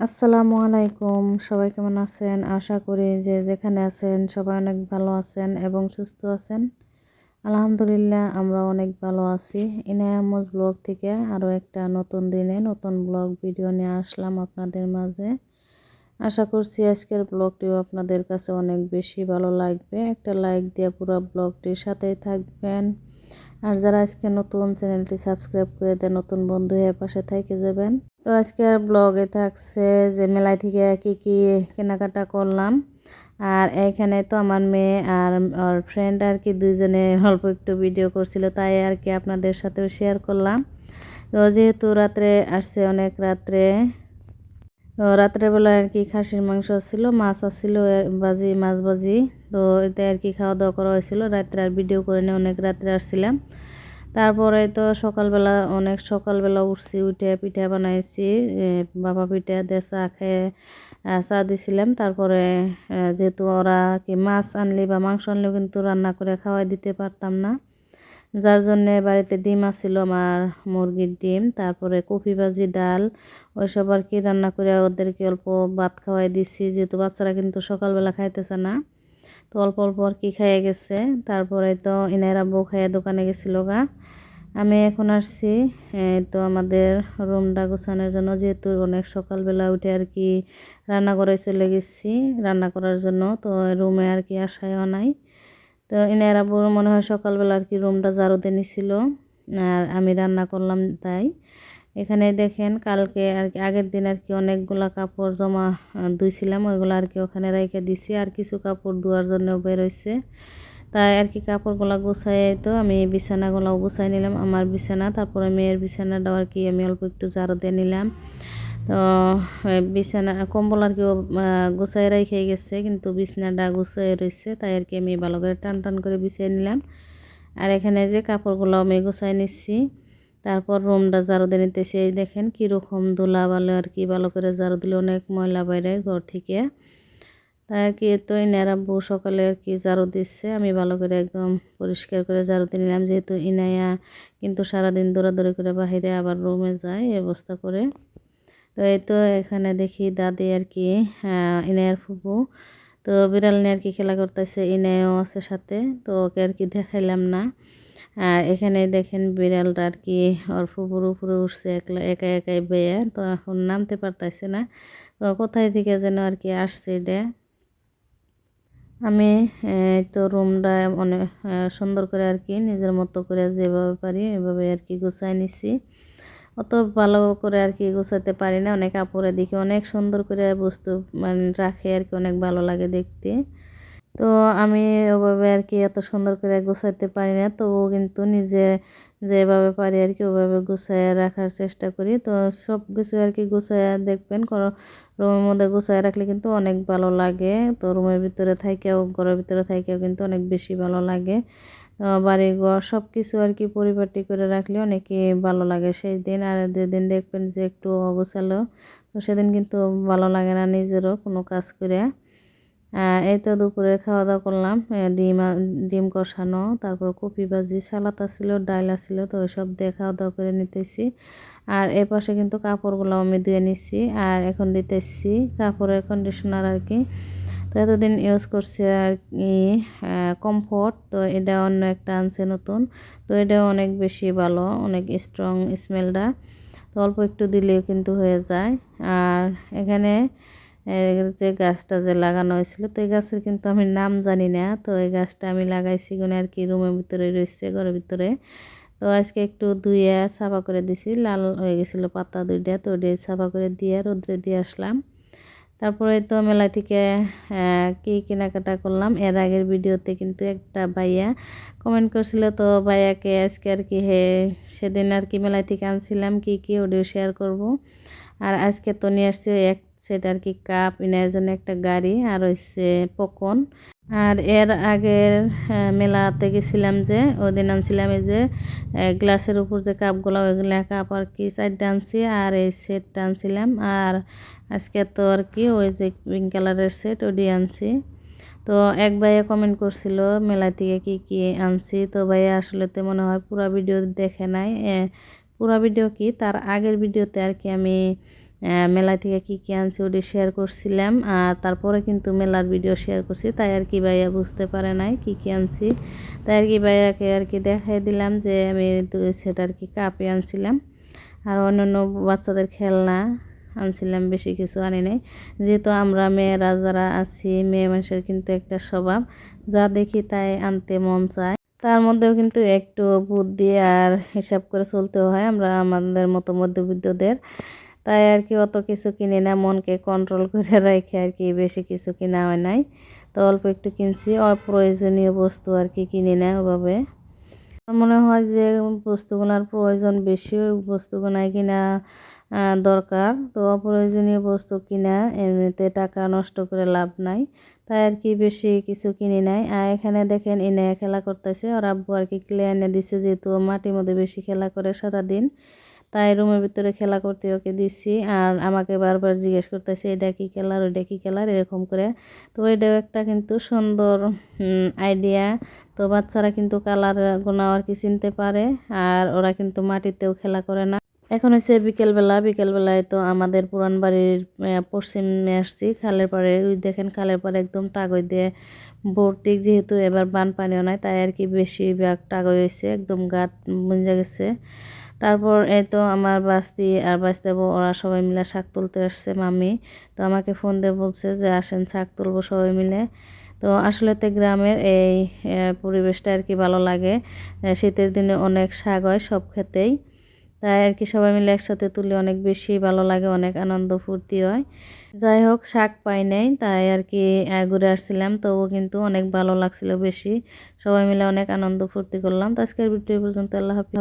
আসসালামু আলাইকুম, সবাই কেমন আছেন? আশা করি যে যেখানে আছেন সবাই অনেক ভালো আছেন এবং সুস্থ আছেন। আলহামদুলিল্লাহ আমরা অনেক ভালো আছি। ইনায়ামুজ ব্লগ থেকে আরও একটা নতুন দিনে নতুন ব্লগ ভিডিও নিয়ে আসলাম আপনাদের মাঝে। আশা করছি আজকের ব্লগটিও আপনাদের কাছে অনেক বেশি ভালো লাগবে। একটা লাইক দিয়ে পুরো ব্লগটির সাথেই থাকবেন। আর যারা আজকে নতুন চ্যানেলটি সাবস্ক্রাইব করে দেন, নতুন বন্ধু হয়ে পাশে থেকে যাবেন। তো আজকের ব্লগে থাকছে যে মেলায় থেকে কি কি কেনাকাটা করলাম। আর এখানে তো আমার মেয়ে আর ওর ফ্রেন্ড আর কি দুইজনে অল্প একটু ভিডিও করছিল, তাই আর কি আপনাদের সাথেও শেয়ার করলাম। তো যেহেতু রাত্রে আসছে, অনেক রাত্রে, তো রাত্রেবেলা আর কি খাসির মাংস ছিল, মাছ আসছিল, মাছ ভাজি। তো এতে আর কি খাওয়া দাওয়া করা হয়েছিল। রাত্রে আর ভিডিও করে নিয়ে অনেক রাত্রে আসছিলাম। তারপরে তো অনেক সকালবেলা উঠছি, উঠে পিঠা বানাইছি, বাবা পিঠা দিয়ে চা খেয়ে চা দিছিলাম। তারপরে যেহেতু ওরা কি মাছ আনলে বা মাংস আনলেও কিন্তু রান্না করে খাওয়াই দিতে পারতাম না, যার জন্যে বাড়িতে ডিম আসছিল, আমার মুরগির ডিম, তারপরে কপি ভাজি, ডাল, ওইসব আর কি রান্না করে ওদেরকে অল্প ভাত খাওয়াই দিছি, যেহেতু বাচ্চারা কিন্তু সকালবেলা খাইতেছে না। তো অল্প অল্প আর কি খাইয়ে গেছে। তারপরে তো ইনারা বউ খাইয়ে দোকানে গেছিল গা। আমি এখন আসছি তো আমাদের রুমটা গোছানোর জন্য, যেহেতু অনেক সকালবেলা উঠে আর কি রান্না করে চলে গেছি রান্না করার জন্য। তো রুমে আর কি আসায়ও নাই। তো ইনারা বউ মনে হয় সকালবেলা আর কি রুমটা ঝাড়ু দিয়ে নিছিল, আর আমি রান্না করলাম তাই। এখানে দেখেন কালকে আর কি আগের দিন আর কি অনেকগুলা কাপড় জমা ধুইছিলাম, ওইগুলো আর কি ওখানে রেখে দিছি। আর কিছু কাপড় ধোয়ার জন্য বের হয়েছে, তাই আর কি কাপড়গুলো গুছাই তো আমি বিছানাগুলোও গুছাই নিলাম, আমার বিছানা। তারপরে মেয়ের বিছানাটাও আর কি আমি অল্প একটু ঝাড়ু দিয়ে নিলাম। তো বিছানা কম্বল আর কি গুছাই রেখে গেছে, কিন্তু বিছানাটা গুছাই রয়েছে, তাই আর কি আমি ভালো করে টান টান করে বিছিয়ে নিলাম। আর এখানে যে কাপড়গুলো আমি গুছাই নিচ্ছি, তারপর রুমটা ঝাড়ু দিয়ে নিতেছি। এই দেখেন কীরকম ধুলা বালো আর কি, ভালো করে ঝাড়ু দিলে অনেক ময়লা বাইরে ঘর থেকে। তাই আর কি তো ইনারা বউ সকালে আর কি ঝাড়ু দিচ্ছে, আমি ভালো করে একদম পরিষ্কার করে ঝাড়ু দিয়ে নিলাম, যেহেতু ইনায়া কিন্তু সারাদিন দৌড়াদৌড়ি করে বাহিরে আবার রুমে যায় এই অবস্থা করে। তো এই তো এখানে দেখি দাদি আর কি ইনায়ার ফুপু তো বিড়াল নিয়ে আর কি খেলা করতেছে, ইনায়াও আছে সাথে। তো ওকে আর কি দেখাইলাম না। আর এখানে দেখেন বিড়ালটা আর কি ওর ফুপুর উপরে উঠছে, একা একাই বেয়ে, তো এখন নামতে পারতেছে না। তো কোথায় থেকে যেন আর কি আসছে এটা। আমি তো রুমটা অনেক সুন্দর করে আর কি নিজের মতো করে যেভাবে পারি এভাবে আর কি গুছাই নিছি। অত ভালো করে আর কি গুছাতে পারি না, অনেক কাপড়ের দিকে অনেক সুন্দর করে বস্তু মানে রাখে আর কি, অনেক ভালো লাগে দেখতে। তো আমি ওভাবে আর কি এত সুন্দর করে গুছাইতে পারি না, তবুও কিন্তু নিজে যেভাবে পারি আর কি ওভাবে গুছাইয়ে রাখার চেষ্টা করি। তো সব কিছু আর কি গুছাইয়ে দেখবেন রুমের মধ্যে গুছাইয়ে রাখলে কিন্তু অনেক ভালো লাগে। তো রুমের ভিতরে থাকেও, ঘরের ভিতরে থাকেও কিন্তু অনেক বেশি ভালো লাগে। বাড়ি ঘর সব কিছু আর কি পরিপাটি করে রাখলে অনেকই ভালো লাগে সেই দিন। আর যেদিন দেখবেন যে একটু অগোছালো, তো সেদিন কিন্তু ভালো লাগে না নিজেরও কোনো কাজ করে। এই তো দুপুরে খাওয়া দাওয়া করলাম, ডিম কষানো, তারপর কপি ভাজি, সালাদ ছিল, ডাল ছিল, তো ওইসব দিয়ে খাওয়া দাওয়া করে নিতেছি। আর এ পাশে কিন্তু কাপড়গুলো আমি ধুয়ে নিচ্ছি, আর এখন দিতেছি কাপড়ের কন্ডিশনার আর কি। তো এতদিন ইউজ করছি আর কি কমফোর্ট, তো এটা অন্য একটা আনছে নতুন। তো এটা অনেক বেশি ভালো, অনেক স্ট্রং স্মেলটা। তো অল্প একটু দিলেও কিন্তু হয়ে যায়। আর এখানে যে গাছটা যে লাগানো হয়েছিল, তো এই গাছের কিন্তু আমি নাম জানি না। তো এই গাছটা আমি লাগাইছি কোন আর কি রুমের ভিতরে রয়েছে, ঘরের ভিতরে। তো আজকে একটু ধুয়ে সাফা করে দিছি, লাল হয়ে গেছিলো পাতা দুইটা, তো ওটা সাফা করে দিয়ে রোদ্রে দিয়ে আসলাম। তারপরে তো মেলা থেকে কি কেনাকাটা করলাম, এর আগের ভিডিওতে কিন্তু একটা ভাইয়া কমেন্ট করছিল, তো ভাইয়াকে আজকে আর কি সেদিন আর কি মেলা থেকে আনছিলাম কি কি ওডিও শেয়ার করব। আর আজকে তো নিয়ে আসছি এক সেট আর কি কাপ, ইনার জন্য একটা গাড়ি, আর হচ্ছে পকন। আর এর আগের মেলাতে গেছিলাম যে ওদিন আনছিলাম এই যে গ্লাসের উপর যে কাপগুলো, ওইগুলো কাপ আর কি 4টা আনছি, আর এই সেটটা আনছিলাম। আর আজকে তো আর কি ওই যে পিঙ্ক কালারের সেট ওটি আনছি। তো এক ভাইয়া কমেন্ট করছিল মেলা থেকে কি কি আনছি, তো ভাইয়া আসলে তো মনে হয় পুরো ভিডিও দেখে নাই। পুরো ভিডিও কি তার আগের ভিডিওতে আর কি আমি মেলা থেকে কি কি আনছি ওটি শেয়ার করছিলাম। আর তারপরে কিন্তু মেলার ভিডিও শেয়ার করছি, তাই আর কি ভাইয়া বুঝতে পারে নাই কি কি আনছি। তাই আর কি ভাইয়াকে আর কি দেখাই দিলাম যে আমি সেটা আর কি কাপে আনছিলাম। আর অন্যান্য বাচ্চাদের খেলনা আনছিলাম, বেশি কিছু আনি নাই। যেহেতু আমরা মেয়েরা যারা আছি, মেয়ে মানুষের কিন্তু একটা স্বভাব, যা দেখি তাই আনতে মন চায়। তার মধ্যেও কিন্তু একটু বুদ্ধি আর হিসাব করে চলতেও হয় আমরা আমাদের মতো মধ্যবিত্তদের। তাই আর কি অত কিছু কিনে না, মনকে কন্ট্রোল করে রেখে আর কি বেশি কিছু কিনা হয় নাই। তো অল্প একটু কিনছি, অপ্রয়োজনীয় বস্তু আর কি কিনি না ওভাবে। আমার মনে হয় যে বস্তুগুলোর প্রয়োজন বেশি, ওই বস্তুগুলাই কিনা দরকার। তো অপ্রয়োজনীয় বস্তু কিনা এমনিতে টাকা নষ্ট করে লাভ নাই, তাই আর কি বেশি কিছু কিনি নাই। আর এখানে দেখেন এনে খেলা করতেছে, ওর আব্বু আর কি ক্লে এনে দিছে, যেহেতু মাটির মধ্যে বেশি খেলা করে সারাদিন, তাই রুমের ভিতরে খেলা করতে ওকে দিচ্ছি। আর আমাকে বারবার জিজ্ঞেস করতেছে এটা কি কালার, ওইটা কি কালার, এরকম করে। তো এটাও একটা কিন্তু সুন্দর আইডিয়া। তো বাচ্চারা কিন্তু কালার গোনা আর কি চিনতে পারে, আর ওরা কিন্তু মাটিতেও খেলা করে না। এখন হচ্ছে বিকেলবেলায় তো আমাদের পুরান বাড়ির পশ্চিমে আসছি, খালের পাড়ে। ওই দেখেন খালের পাড়ে একদম টাগই দিয়ে ভর্তি, যেহেতু এবার বানপানিও নাই, তাই আর কি বেশিরভাগ টাগই হয়েছে, একদম গাট বুঝা গেছে। তারপর এই তো আমার বাস্তি আর বাস্তাবো ওরা সবাই মিলে শাক তুলতে আসছে মামি। তো আমাকে ফোন দিয়ে বলছে যে আসেন শাক তুলবো সবাই মিলে। তো আসলে তো গ্রামের এই পরিবেশটা আর কি ভালো লাগে। শীতের দিনে অনেক শাক হয় সব ক্ষেতেই, তাই আর কি সবাই মিলে একসাথে তুলে অনেক বেশি ভালো লাগে, অনেক আনন্দ ফুর্তি হয়। যাই হোক, শাক পাই নাই, তাই আর কি ঘুরে আসছিলাম, তবুও কিন্তু অনেক ভালো লাগছিল বেশি। সবাই মিলে অনেক আনন্দ ফুর্তি করলাম। তো আজকের ভিডিও পর্যন্ত, আল্লাহ হাফিজ।